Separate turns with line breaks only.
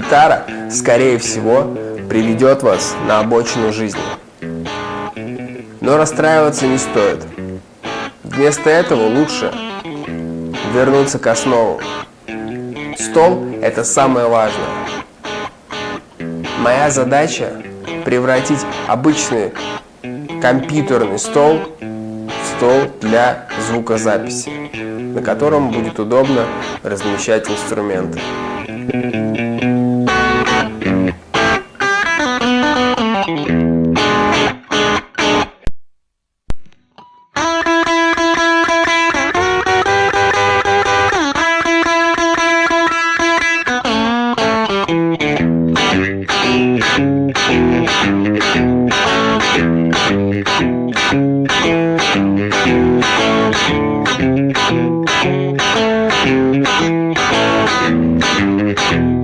гитара, скорее всего, приведет вас на обочину жизни. Но расстраиваться не стоит. Вместо этого лучше вернуться к основам. Стол – это самое важное. Моя задача – превратить обычный компьютерный стол в стол для звукозаписи, на котором будет удобно размещать инструменты.
Thank you.